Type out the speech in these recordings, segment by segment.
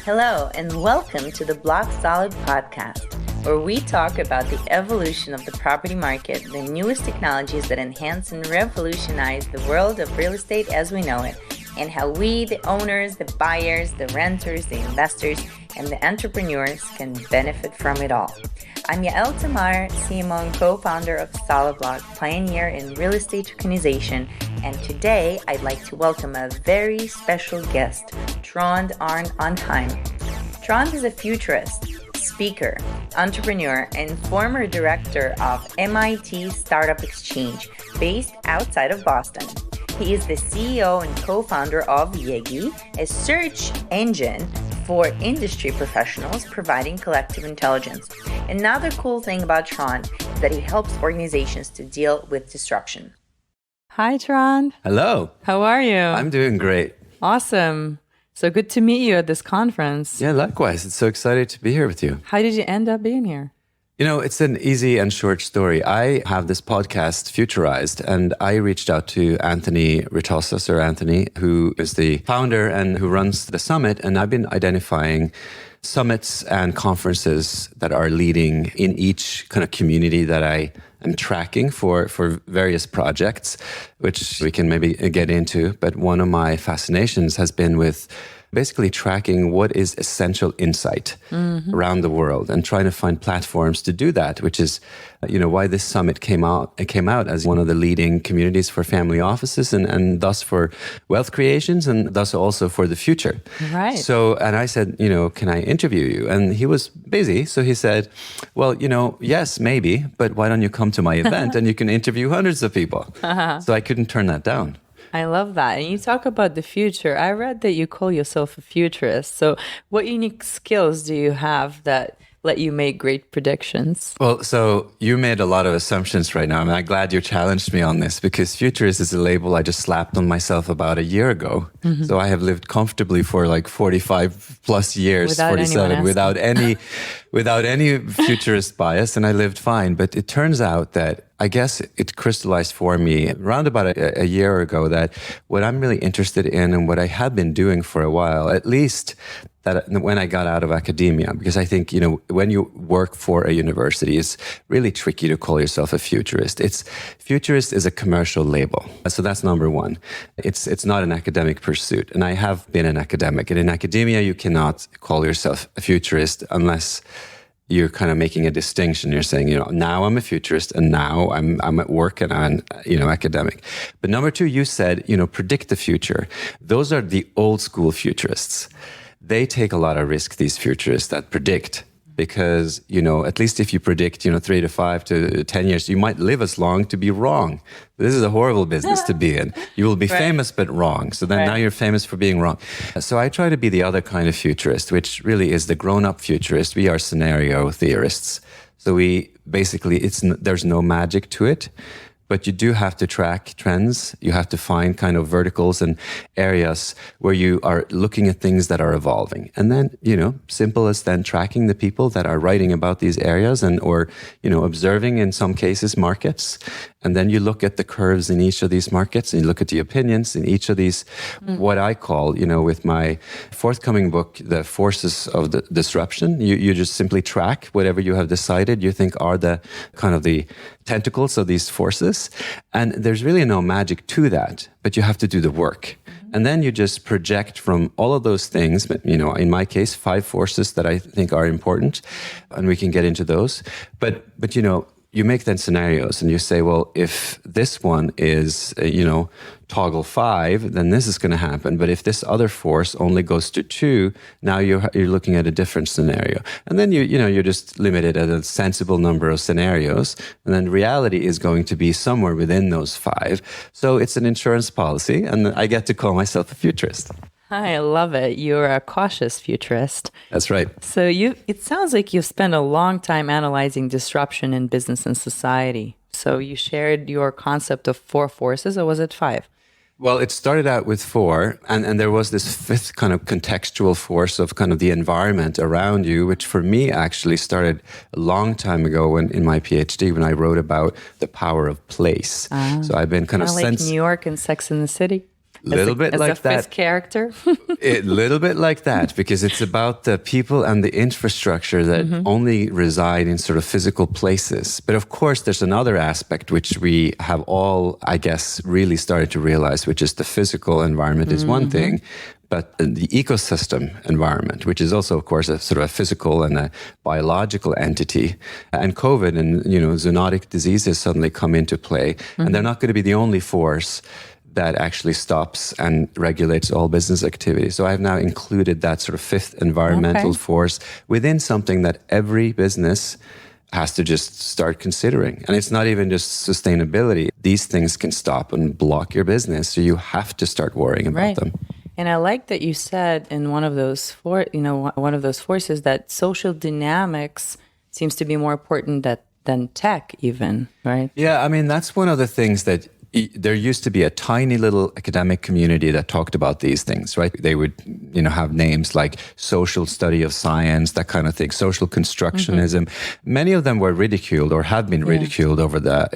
Hello, and welcome to the Block Solid podcast, where we talk about the evolution of the property market, the newest technologies that enhance and revolutionize the world of real estate as we know it, and how we, the owners, the buyers, the renters, the investors, and the entrepreneurs can benefit from it all. I'm Yael Tamar, CMO and co-founder of Solid Block, pioneer in real estate tokenization, and today I'd like to welcome a very special guest, Trond Arne Undheim. Trond is a futurist, speaker, entrepreneur, and former director of MIT Startup Exchange, based outside of Boston. He is the CEO and co-founder of Yegii, a search engine for industry professionals providing collective intelligence. Another cool thing about Trond is that he helps organizations to deal with disruption. Hi, Trond. Hello. How are you? I'm doing great. Awesome. So good to meet you at this conference. Yeah, likewise. It's so excited to be here with you. How did you end up being here? You know, it's an easy and short story. I have this podcast, Futurized, and I reached out to Anthony Ritosa, Sir Anthony, who is the founder and who runs the summit. And I've been identifying summits and conferences that are leading in each kind of community that I am tracking for various projects, which we can maybe get into. But one of my fascinations has been with basically tracking what is essential insight around the world and trying to find platforms to do that, which is, why this summit came out. It came out as one of the leading communities for family offices and thus for wealth creations and thus also for the future. Right. So, and I said, can I interview you? And he was busy. So he said, well, yes, maybe, but why don't you come to my event and you can interview hundreds of people? So I couldn't turn that down. I love that. And you talk about the future. I read that you call yourself a futurist. So what unique skills do you have that let you make great predictions? Well, so you made a lot of assumptions right now. I'm glad you challenged me on this because futurist is a label I just slapped on myself about a year ago. Mm-hmm. So I have lived comfortably for like 45 plus years, without 47, without any futurist bias, and I lived fine. But it turns out that I guess it crystallized for me around about a year ago that what I'm really interested in and what I have been doing for a while, at least that when I got out of academia, because I think, when you work for a university, it's really tricky to call yourself a futurist. Futurist is a commercial label. So that's number one. It's not an academic pursuit. And I have been an academic. And in academia, you cannot call yourself a futurist unless you're kind of making a distinction. You're saying, now I'm a futurist and now I'm at work and I'm, academic. But number two, you said, predict the future. Those are the old school futurists. They take a lot of risk, these futurists that predict, because, at least if you predict, 3 to 5 to 10 years, you might live as long to be wrong. This is a horrible business to be in. You will be famous, but wrong. So then now you're famous for being wrong. So I try to be the other kind of futurist, which really is the grown-up futurist. We are scenario theorists. So we basically, there's no magic to it. But you do have to track trends. You have to find kind of verticals and areas where you are looking at things that are evolving. And then, simple as then tracking the people that are writing about these areas or observing in some cases markets. And then you look at the curves in each of these markets and you look at the opinions in each of these, what I call, with my forthcoming book, The Forces of the Disruption. You just simply track whatever you have decided you think are the kind of the tentacles of these forces. And there's really no magic to that, but you have to do the work. And then you just project from all of those things, but, in my case, 5 forces that I think are important, and we can get into those. But you make then scenarios and you say, well, if this one is, toggle 5, then this is going to happen. But if this other force only goes to 2, now you're looking at a different scenario. And then you're just limited at a sensible number of scenarios. And then reality is going to be somewhere within those 5. So it's an insurance policy, and I get to call myself a futurist. I love it. You're a cautious futurist. That's right. So it sounds like you've spent a long time analyzing disruption in business and society. So you shared your concept of 4 forces, or was it 5? Well, it started out with 4, and there was this 5th kind of contextual force of kind of the environment around you, which for me actually started a long time ago in my PhD when I wrote about the power of place. So I've been kind of like New York and Sex and the City. Little bit like that. As a character? A little bit like that, because it's about the people and the infrastructure that only reside in sort of physical places. But of course, there's another aspect which we have all, I guess, really started to realize, which is the physical environment is one thing, but the ecosystem environment, which is also, of course, a sort of a physical and a biological entity. And COVID and, zoonotic diseases suddenly come into play. And they're not going to be the only force that actually stops and regulates all business activity. So I've now included that sort of fifth environmental force within something that every business has to just start considering. And it's not even just sustainability. These things can stop and block your business. So you have to start worrying about them. And I like that you said in one of those forces that social dynamics seems to be more important than tech even, right? Yeah, I mean, that's one of the things that there used to be a tiny little academic community that talked about these things, right? They would, have names like social study of science, that kind of thing, social constructionism. Many of them were ridiculed or have been ridiculed over the,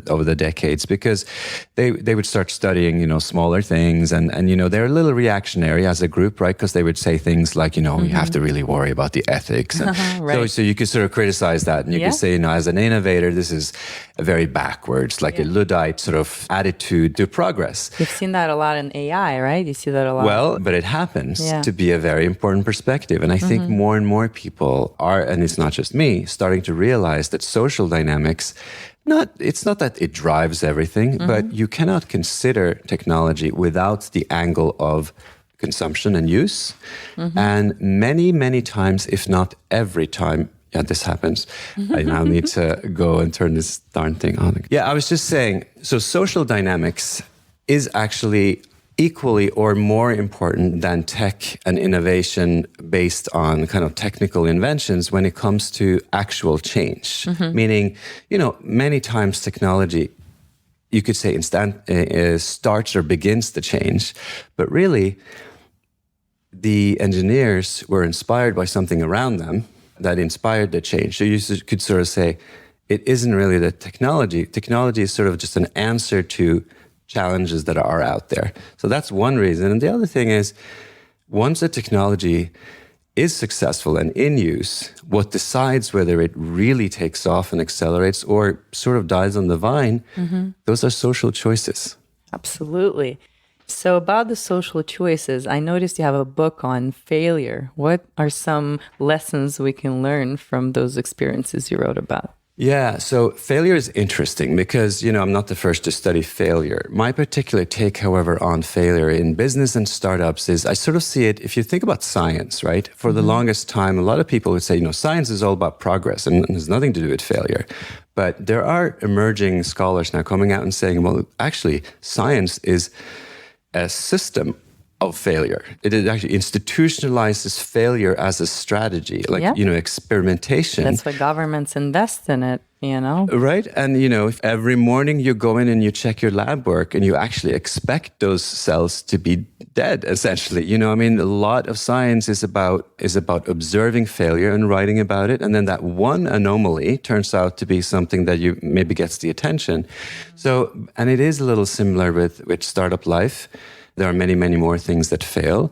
over the decades, because they would start studying, smaller things and they're a little reactionary as a group, right? Because they would say things like, you have to really worry about the ethics. And so you could sort of criticize that, and you could say, as an innovator, this is very backwards, like a Luddite sort of attitude to progress. You've seen that a lot in AI, right? You see that a lot. Well, but it happens to be a very important perspective. And I think more and more people are, and it's not just me, starting to realize that social dynamics, it's not that it drives everything, but you cannot consider technology without the angle of consumption and use. And many, many times, if not every time, this happens. I now need to go and turn this darn thing on. Yeah, I was just saying, so social dynamics is actually equally or more important than tech and innovation based on kind of technical inventions when it comes to actual change. Meaning, many times technology, you could say, starts or begins the change, but really, the engineers were inspired by something around them that inspired the change. So you could sort of say, it isn't really the technology. Technology is sort of just an answer to challenges that are out there. So that's one reason. And the other thing is, once a technology is successful and in use, what decides whether it really takes off and accelerates or sort of dies on the vine, those are social choices. Absolutely. So about the social choices, I noticed you have a book on failure. What are some lessons we can learn from those experiences you wrote about? Yeah, so failure is interesting because, I'm not the first to study failure. My particular take, however, on failure in business and startups is I sort of see it, if you think about science, right? For the longest time, a lot of people would say, science is all about progress and it has nothing to do with failure. But there are emerging scholars now coming out and saying, well, actually, science is a system of failure. It actually institutionalizes failure as a strategy, experimentation. That's why governments invest in it, Right? And, if every morning you go in and you check your lab work and you actually expect those cells to be dead, essentially. A lot of science is about observing failure and writing about it. And then that one anomaly turns out to be something that you maybe gets the attention. So, and it is a little similar with startup life. There are many, many more things that fail.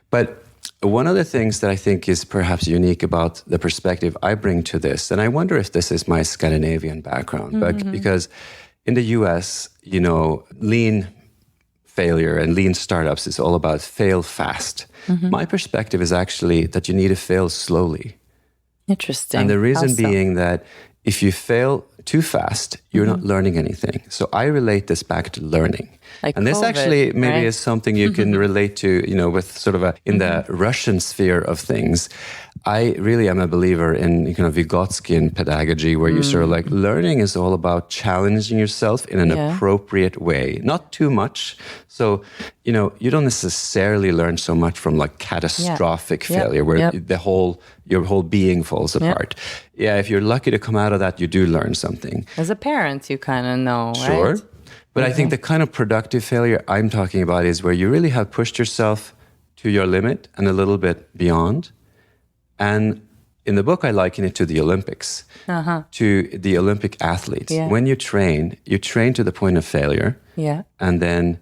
But one of the things that I think is perhaps unique about the perspective I bring to this, and I wonder if this is my Scandinavian background, but because in the US, lean failure and lean startups is all about fail fast. My perspective is actually that you need to fail slowly. Interesting. And the reason being that if you fail too fast, you're not learning anything. So I relate this back to learning. Like and this COVID, actually maybe right? is something you can relate to, with sort of in the Russian sphere of things. I really am a believer in kind of Vygotskian pedagogy, where you're sort of like learning is all about challenging yourself in an appropriate way, not too much. So, you don't necessarily learn so much from like catastrophic failure where your whole being falls apart. Yeah, if you're lucky to come out of that, you do learn something. As a parent, you kind of know, Sure. right? But I think the kind of productive failure I'm talking about is where you really have pushed yourself to your limit and a little bit beyond. And in the book, I liken it to the Olympics, to the Olympic athletes. Yeah. When you train to the point of failure. Yeah. And then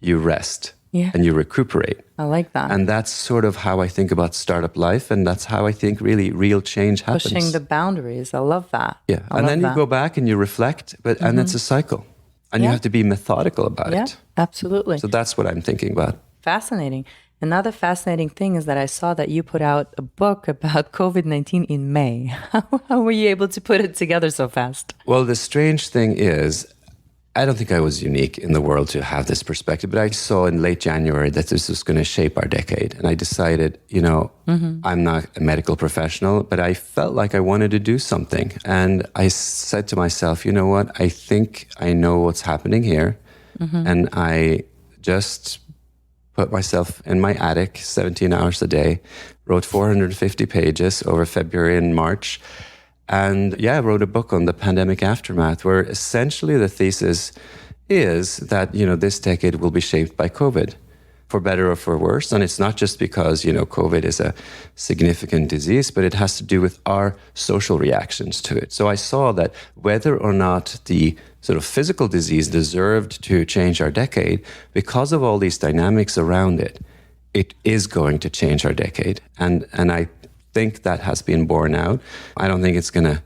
you rest Yeah. and you recuperate. I like that. And that's sort of how I think about startup life. And that's how I think really real change happens. Pushing the boundaries. I love that. Yeah. And then you go back and you reflect, and it's a cycle. And you have to be methodical about it. Absolutely. So that's what I'm thinking about. Fascinating. Another fascinating thing is that I saw that you put out a book about COVID-19 in May. How were you able to put it together so fast? Well, the strange thing is, I don't think I was unique in the world to have this perspective, but I saw in late January that this was going to shape our decade. And I decided, I'm not a medical professional, but I felt like I wanted to do something. And I said to myself, you know what? I think I know what's happening here. And I just put myself in my attic 17 hours a day, wrote 450 pages over February and March. And I wrote a book on the pandemic aftermath, where essentially the thesis is that, this decade will be shaped by COVID, for better or for worse. And it's not just because, COVID is a significant disease, but it has to do with our social reactions to it. So I saw that whether or not the sort of physical disease deserved to change our decade, because of all these dynamics around it, it is going to change our decade. And I think that has been borne out. I don't think it's going to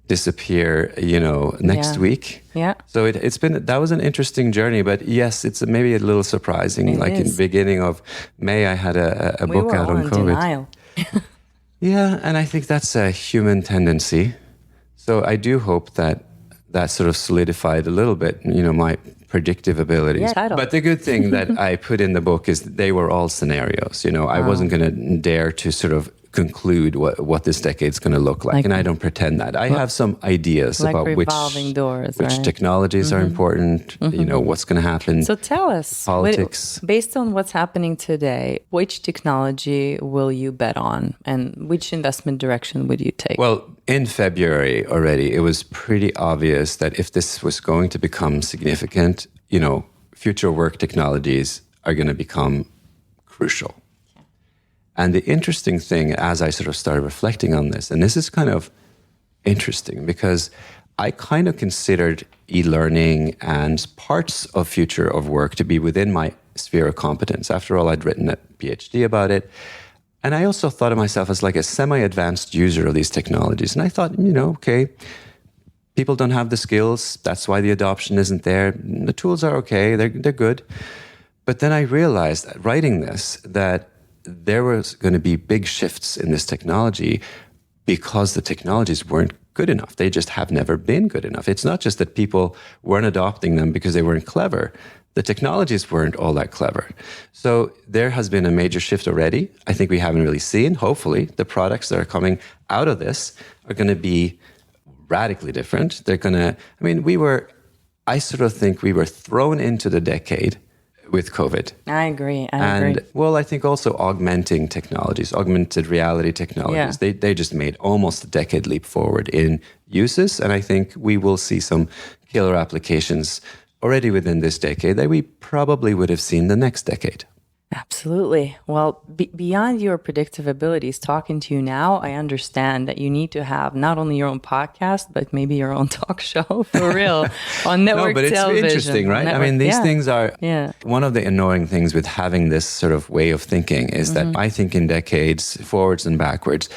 disappear, next week. Yeah. So that was an interesting journey, but yes, it's maybe a little surprising. In the beginning of May, I had a book out on COVID. Denial. Yeah, and I think that's a human tendency. So I do hope that sort of solidified a little bit, my predictive abilities. Yeah, but the good thing that I put in the book is they were all scenarios. I wasn't going to dare to sort of conclude what this decade's going to look like. And I don't pretend that. I have some ideas about which technologies are important, what's going to happen. So tell us, politics. Based on what's happening today, which technology will you bet on and which investment direction would you take? Well, in February already, it was pretty obvious that if this was going to become significant, future work technologies are going to become crucial. And the interesting thing, as I sort of started reflecting on this, and this is kind of interesting because I kind of considered e-learning and parts of future of work to be within my sphere of competence. After all, I'd written a PhD about it. And I also thought of myself as like a semi-advanced user of these technologies. And I thought, okay, people don't have the skills. That's why the adoption isn't there. The tools are okay. They're good. But then I realized, writing this, that there was going to be big shifts in this technology because the technologies weren't good enough. They just have never been good enough. It's not just that people weren't adopting them because they weren't clever. The technologies weren't all that clever. So there has been a major shift already. I think we haven't really seen. Hopefully, the products that are coming out of this are going to be radically different. They're going to, I sort of think we were thrown into the decade with COVID. I agree. I think also augmenting technologies, augmented reality technologies, they just made almost a decade leap forward in uses. And I think we will see some killer applications already within this decade that we probably would have seen the next decade. Absolutely. Well, beyond your predictive abilities, talking to you now, I understand that you need to have not only your own podcast, but maybe your own talk show for real on network television. No, but it's interesting, right? These things are, one of the annoying things with having this sort of way of thinking is that I think in decades, forwards and backwards.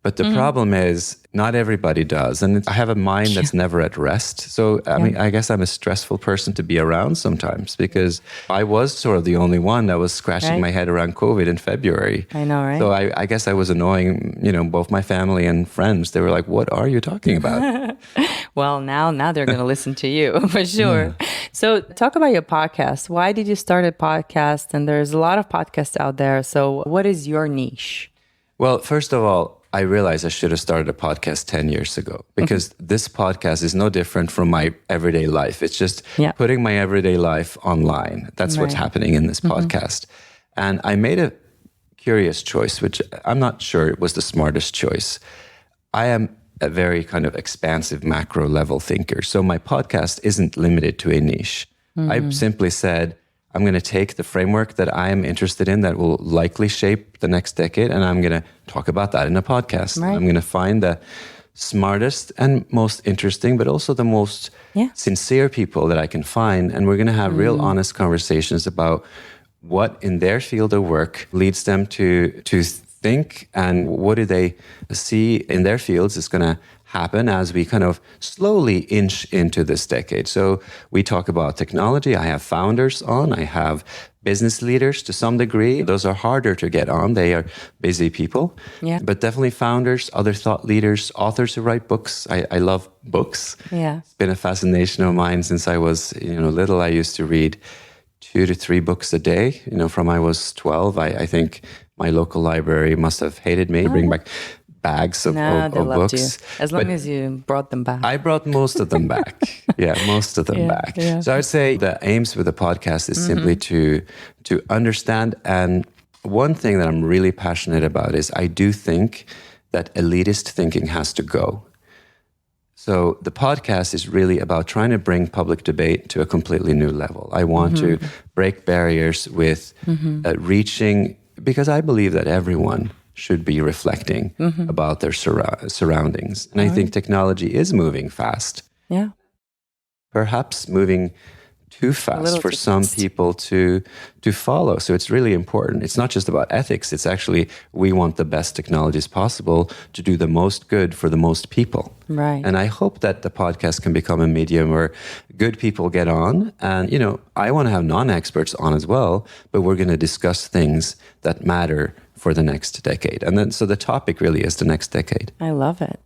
But the problem is not everybody does. And I have a mind that's never at rest. So, I guess I'm a stressful person to be around sometimes because I was sort of the only one that was scratching my head around COVID in February. I know, right? So I guess I was annoying, both my family and friends. They were like, what are you talking about? Well, now they're going to listen to you for sure. Yeah. So talk about your podcast. Why did you start a podcast? And there's a lot of podcasts out there. So what is your niche? Well, first of all, I realized I should have started a podcast 10 years ago because this podcast is no different from my everyday life. It's just putting my everyday life online. That's what's happening in this podcast. And I made a curious choice, which I'm not sure it was the smartest choice. I am a very kind of expansive macro level thinker. So my podcast isn't limited to a niche. I simply said, I'm going to take the framework that I am interested in that will likely shape the next decade, and I'm going to talk about that in a podcast. Right. I'm going to find the smartest and most interesting, but also the most sincere people that I can find. And we're going to have real honest conversations about what in their field of work leads them to think, and what do they see in their fields is going to happen as we kind of slowly inch into this decade. So we talk about technology. I have founders on. I have business leaders to some degree. Those are harder to get on. They are busy people. Yeah. But definitely founders, other thought leaders, authors who write books. I love books. Yeah. It's been a fascination of mine since I was little. I used to read 2 to 3 books a day. From I was 12. I think my local library must have hated me. Bring back bags of loved books. You. As long as you brought them back. I brought most of them back. Most of them back. Yeah. So I would say the aims with the podcast is simply to understand. And one thing that I'm really passionate about is I do think that elitist thinking has to go. So the podcast is really about trying to bring public debate to a completely new level. I want to break barriers with reaching, because I believe that everyone should be reflecting about their surroundings. And I think technology is moving fast. Yeah. Perhaps moving too fast for some people to follow. So it's really important. It's not just about ethics. It's actually, we want the best technologies possible to do the most good for the most people. Right. And I hope that the podcast can become a medium where good people get on. And, I want to have non-experts on as well, but we're going to discuss things that matter for the next decade. And then, so the topic really is the next decade. I love it.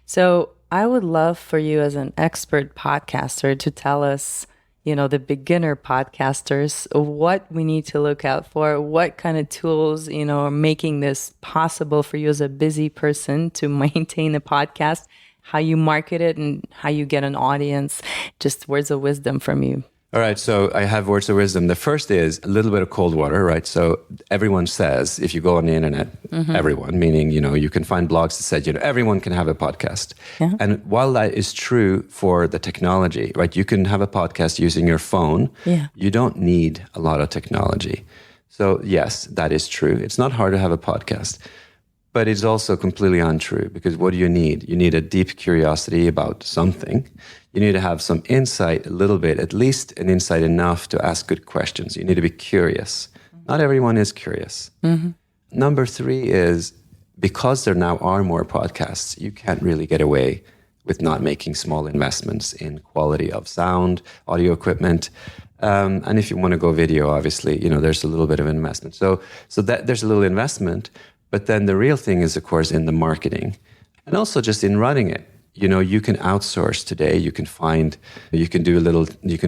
So I would love for you as an expert podcaster to tell us, the beginner podcasters, what we need to look out for, what kind of tools, are making this possible for you as a busy person to maintain a podcast, how you market it and how you get an audience, just words of wisdom from you. All right, so I have words of wisdom. The first is a little bit of cold water, right? So everyone says, if you go on the internet, everyone, meaning, you can find blogs that said, everyone can have a podcast. Yeah. And while that is true for the technology, right? You can have a podcast using your phone. Yeah. You don't need a lot of technology. So yes, that is true. It's not hard to have a podcast. But it's also completely untrue, because what do you need? You need a deep curiosity about something. You need to have some insight, a little bit, at least an insight enough to ask good questions. You need to be curious. Not everyone is curious. Number 3 is, because there now are more podcasts, you can't really get away with not making small investments in quality of sound, audio equipment. And if you want to go video, obviously, there's a little bit of investment. So that there's a little investment. But then the real thing is, of course, in the marketing and also just in running it. You can outsource today. You can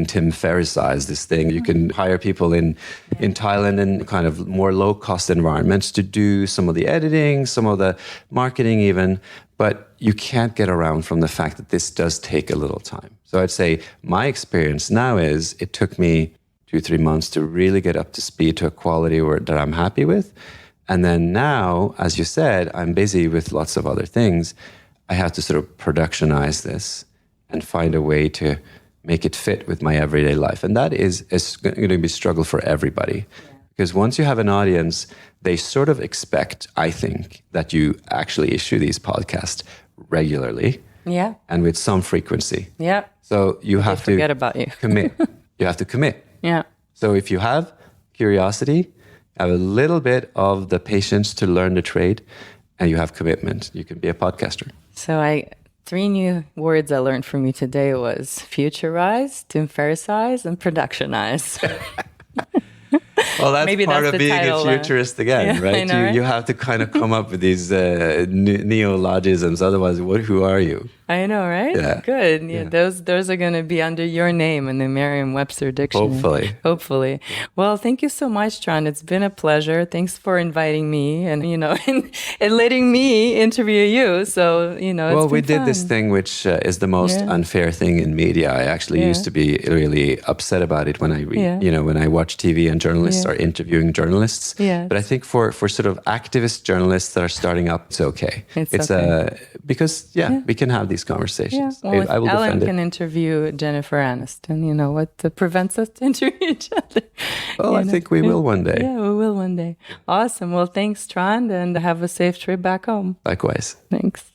Tim Ferriss-size this thing. You can hire people in Thailand in kind of more low-cost environments to do some of the editing, some of the marketing even. But you can't get around from the fact that this does take a little time. So I'd say my experience now is it took me 2-3 months to really get up to speed to a quality that I'm happy with. And then now, as you said, I'm busy with lots of other things. I have to sort of productionize this and find a way to make it fit with my everyday life. And that is going to be a struggle for everybody. Because once you have an audience, they sort of expect, I think, that you actually issue these podcasts regularly. Yeah. And with some frequency. Yeah. So you have to forget about you. commit. You have to commit. Yeah. So if you have curiosity, have a little bit of the patience to learn the trade, and you have commitment, you can be a podcaster. So 3 new words I learned from you today was futurize, Tim Ferriss-size, and productionize. Well, that's Maybe part that's of the being title, a futurist again, yeah, right? I know, right? You have to kind of come up with these neologisms. Otherwise, who are you? I know, right? Yeah. Good. Yeah. Those are going to be under your name in the Merriam-Webster dictionary. Hopefully. Well, thank you so much, Trond. It's been a pleasure. Thanks for inviting me and, and letting me interview you. So, Well, we did this thing, which is the most unfair thing in media. I actually used to be really upset about it when I read, when I watch TV and journalists are interviewing journalists. Yes. But I think for sort of activist journalists that are starting up, it's okay. It's okay. Because we can have these conversations. Yeah. Well, I will Ellen defend it. can interview Jennifer Aniston. What prevents us to interview each other? Well, I think we will one day. Yeah, we will one day. Awesome. Well, thanks, Trond, and have a safe trip back home. Likewise. Thanks.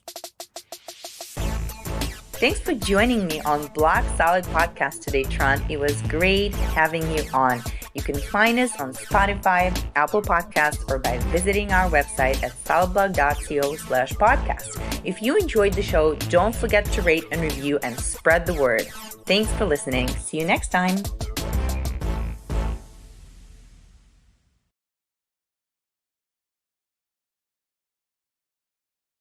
Thanks for joining me on Block Solid Podcast today, Trond. It was great having you on. You can find us on Spotify, Apple Podcasts, or by visiting our website at solidblog.co/podcast. If you enjoyed the show, don't forget to rate and review and spread the word. Thanks for listening. See you next time.